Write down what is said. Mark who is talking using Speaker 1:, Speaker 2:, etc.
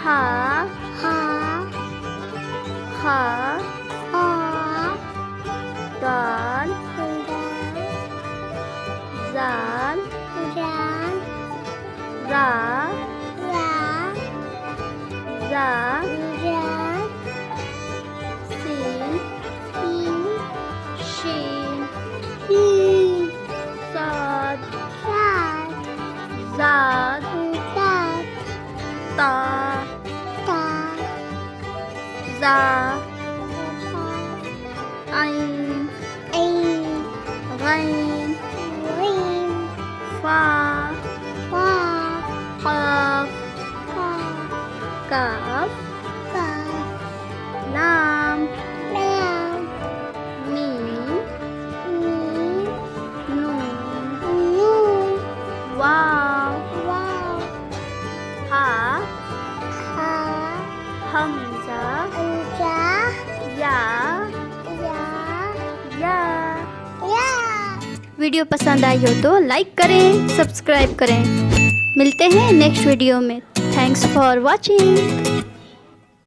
Speaker 1: हा
Speaker 2: हा
Speaker 1: हा
Speaker 2: हा
Speaker 1: दाल
Speaker 2: दाल
Speaker 1: जाल
Speaker 2: जान
Speaker 1: रा
Speaker 2: रा
Speaker 1: जा
Speaker 2: जान
Speaker 1: सीन
Speaker 2: सीन
Speaker 1: शीन
Speaker 2: शीन
Speaker 1: साद
Speaker 2: सात
Speaker 1: जाद
Speaker 2: सात
Speaker 1: ता
Speaker 2: ता
Speaker 1: जा
Speaker 2: ता
Speaker 1: आइन
Speaker 2: ऐन
Speaker 1: गैन
Speaker 2: रीन
Speaker 1: फा
Speaker 2: फा
Speaker 1: काफ
Speaker 2: फा
Speaker 1: काफ
Speaker 2: काफ
Speaker 1: लाम
Speaker 2: लाम
Speaker 1: मीम
Speaker 2: मीम
Speaker 1: नून
Speaker 2: नून
Speaker 1: वाव
Speaker 2: वाव
Speaker 1: हा
Speaker 2: हा
Speaker 1: हमजा
Speaker 2: अंजा
Speaker 1: या
Speaker 2: या
Speaker 1: या।
Speaker 2: या।
Speaker 1: वीडियो पसंद आई हो तो लाइक करें, सब्सक्राइब करें। मिलते हैं नेक्स्ट वीडियो में। Thanks for watching.